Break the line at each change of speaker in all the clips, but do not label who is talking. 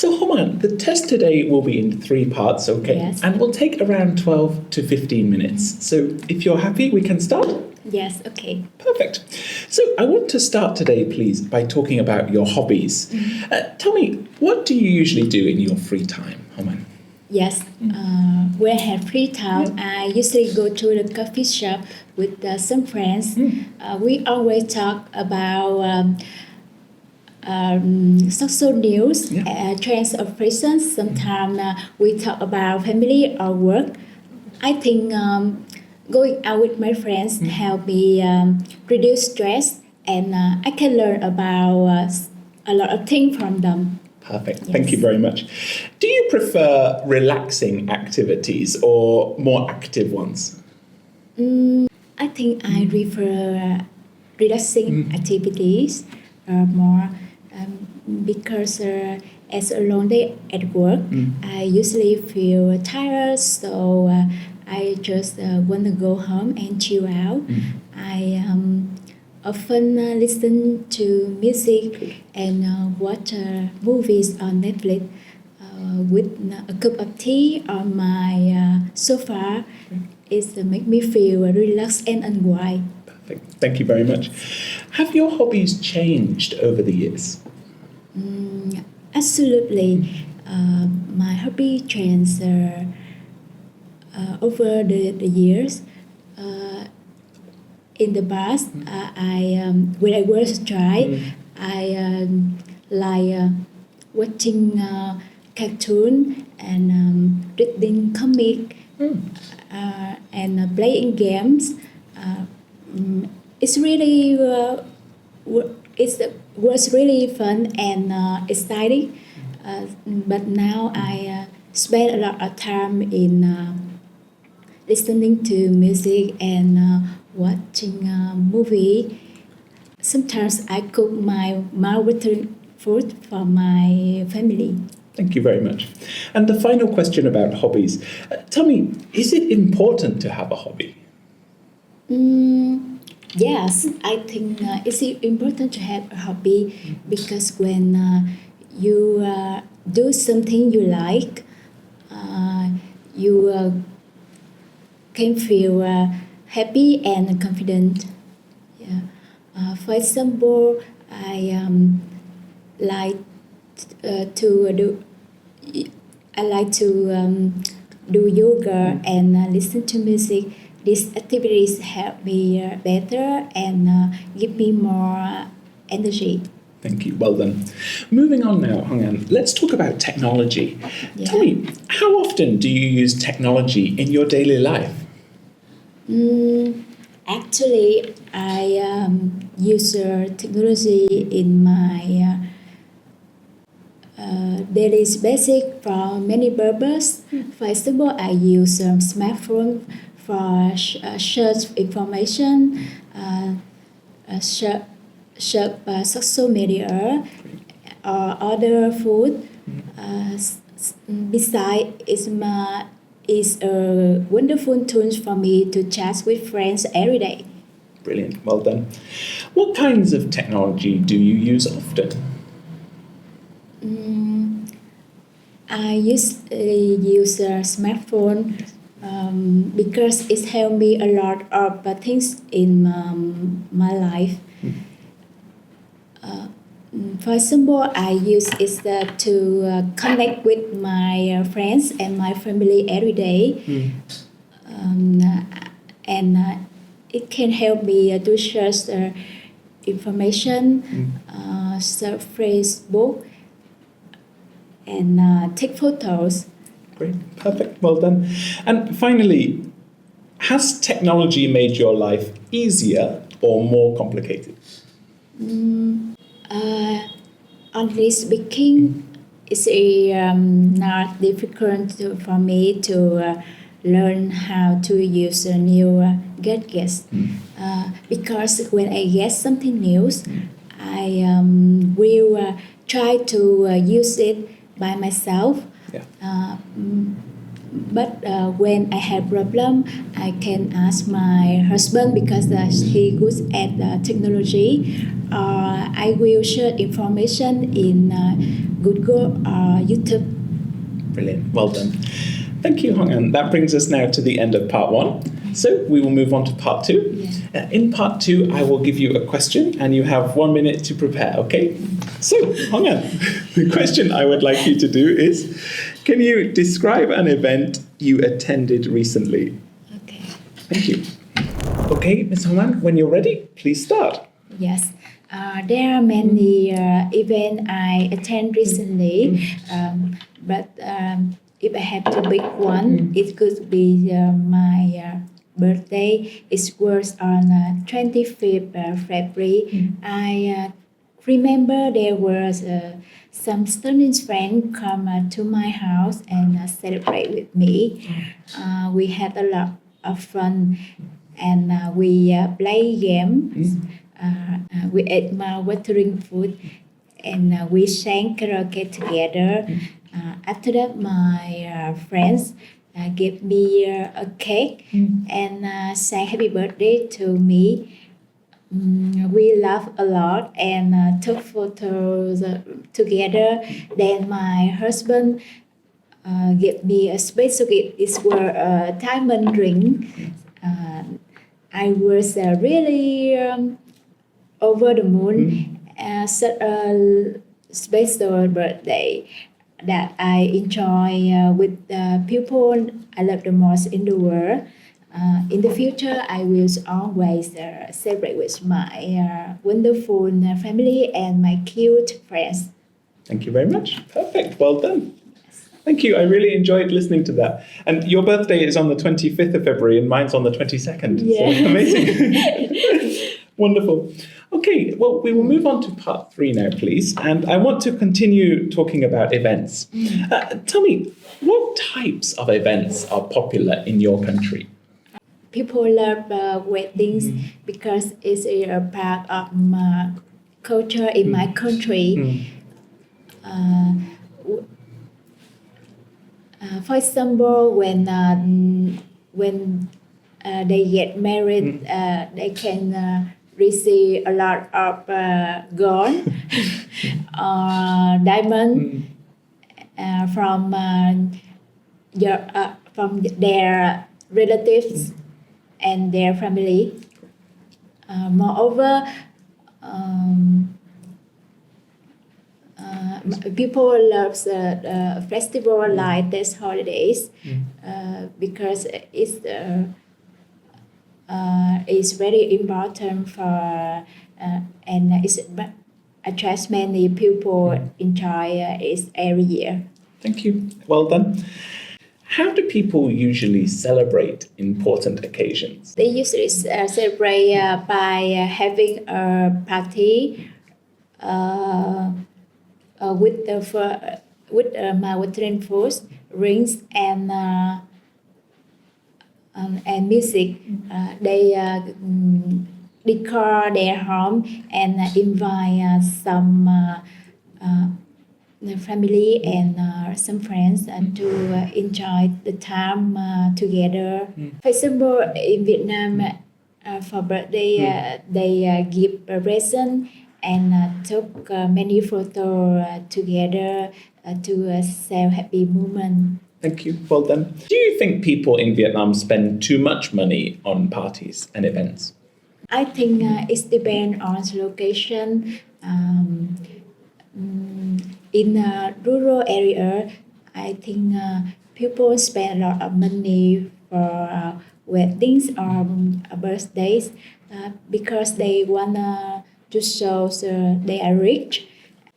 So, Homan, the test today will be in 3 parts, okay?
Yes.
And will take around 12 to 15 minutes. So, if you're happy, we can start?
Yes, okay.
Perfect. So, I want to start today, please, by talking about your hobbies. Tell me, what do you usually do in your free time, Homan?
Yes, when I have free time, I usually go to the coffee shop with some friends. We always talk about social news, trends or fashions. Sometimes we talk about family or work. I think going out with my friends help me reduce stress, and I can learn about a lot of things from them.
Perfect.
Yes.
Thank you very much. Do you prefer relaxing activities or more active ones?
I think I prefer relaxing activities more because as a long day at work, I usually feel tired, so I just want to go home and chill out. I often listen to music and watch movies on Netflix with a cup of tea on my sofa. It makes me feel relaxed and unwind.
Perfect. Thank you very much. Have your hobbies changed over the years?
Absolutely. My hobby changed over the years. In the past, when I was a child, I like watching cartoon and reading comic and playing games. It's really it was really fun and exciting. But now I spend a lot of time in listening to music and watching a movie. Sometimes I cook my mouth-watering food for my family.
Thank you very much. And the final question about hobbies. Tell me, is it important to have a hobby?
Yes, I think it's important to have a hobby because when you do something you like, you can feel happy and confident. Yeah. For example, I like to do. I like to do yoga and listen to music. These activities help me better and give me more energy.
Thank you. Well done. Moving on now, Hong An, let's talk about technology.
Yeah.
Tell me, how often do you use technology in your daily life?
Actually, I use technology in my daily basic for many purposes. For example, I use smartphone for search information, search social media or order food. Besides, it's a wonderful tool for me to chat with friends every day.
Brilliant. Well done. What kinds of technology do you use often?
I usually use a smartphone because it helped me a lot of things in my life. For example, I use it to connect with my friends and my family every day. And it can help me to search information, search Facebook, and take photos.
Great. Perfect. Well done. And finally, has technology made your life easier or more complicated?
Honestly speaking, it's not difficult for me to learn how to use a new gadgets because when I get something new, I will try to use it by myself.
Yeah.
But when I have problem, I can ask my husband because he good at technology. I will share information in Google or YouTube.
Brilliant. Well done. Thank you, Hong An. That brings us now to the end of part one. So we will move on to part two.
Yeah.
In part two, I will give you a question and you have 1 minute to prepare, okay? So, Hong An, the question I would like you to do is, can you describe an event you attended recently?
Okay.
Thank you. Okay, Ms. Hong An, when you're ready, please start.
Yes. There are many events I attend recently, but if I have to pick one, it could be my birthday. It was on 25th February. I remember there was some student friends come to my house and celebrate with me. We had a lot of fun and we play games. We ate mouth-watering food and we sang karaoke together. After that, my friends gave me a cake and sang happy birthday to me. We laughed a lot and took photos together. Then my husband gave me a special gift. It was a diamond ring. I was really over the moon. Such a special birthday that I enjoy with the people I love the most in the world. In the future, I will always celebrate with my wonderful family and my cute friends.
Thank you very much. Perfect. Well done. Thank you. I really enjoyed listening to that. And your birthday is on the 25th of February and mine's on the 22nd.
Yeah.
So amazing. Wonderful. Okay, well, we will move on to part three now, please. And I want to continue talking about events. Tell me, what types of events are popular in your country?
People love weddings because it's a part of my culture in my country. For example, when they get married, they can receive a lot of gold or diamond from their relatives and their family. Moreover, people love the festival like these holidays because it's very important for and it attracts many people enjoy it every year.
Thank you. Well done. How do people usually celebrate important occasions?
They usually celebrate by having a party with mouth-watering food, rings, and music. They decor their home and invite some family and some friends to enjoy the time together. For example, in Vietnam, for birthday, they give a present and took many photos together to share happy moment.
Thank you. Well done. Do you think people in Vietnam spend too much money on parties and events?
I think it depends on the location. In a rural area, I think people spend a lot of money for weddings or birthdays because they want to show they are rich.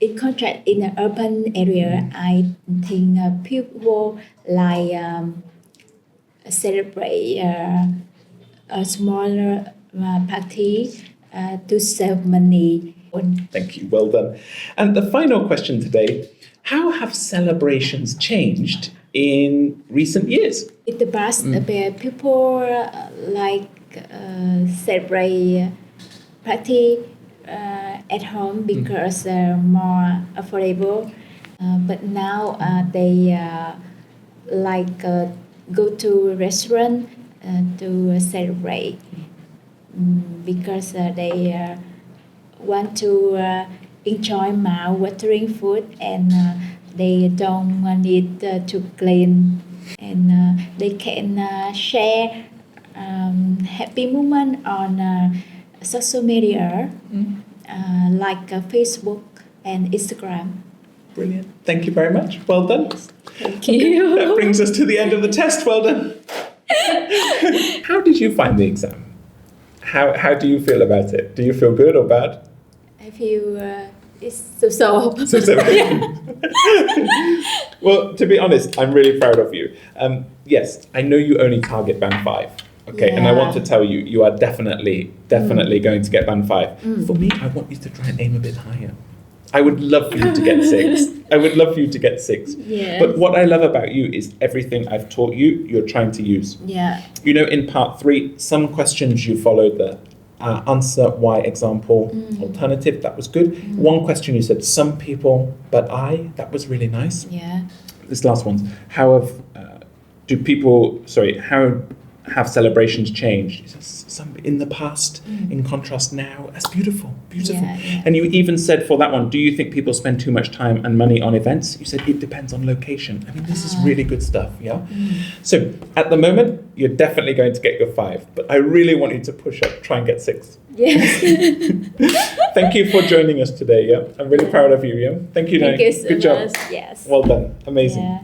In contrast, in an urban area, I think people like celebrate a smaller party to save money.
Thank you. Well done. And the final question today, how have celebrations changed in recent years?
In the past, people like celebrate party at home because more affordable. But now they like go to a restaurant to celebrate because they want to enjoy mouth-watering food and they don't need to clean and they can share happy moment on social media like Facebook and Instagram.
Brilliant. Thank you very much. Well done.
Thank you.
That brings us to the end of the test. Well done. How did you find the exam? How do you feel about it? Do you feel good or bad?
I feel it's so.
So. Well, to be honest, I'm really proud of you. Yes, I know you only target band 5. Okay, and I want to tell you, you are definitely going to get band 5. For me, I want you to try and aim a bit higher. I would love for you to get 6. I would love for you to get 6.
Yes.
But what I love about you is everything I've taught you, you're trying to use.
Yeah.
You know, in part 3, some questions you followed the answer, why, example, alternative. That was good. One question you said, some people, but I. That was really nice.
Yeah.
This last one, how have celebrations changed? Some in the past, in contrast now. That's beautiful.
Yeah.
And you even said for that one, do you think people spend too much time and money on events? You said it depends on location. I mean, this is really good stuff, yeah? So at the moment, you're definitely going to get your 5, but I really want you to push up, try and get 6.
Yes.
Thank you for joining us today, yeah? I'm really proud of you, yeah? Thank you,
Thank
Nai.
you so
Good job.
much. Yes.
Well done. Amazing.
Yeah.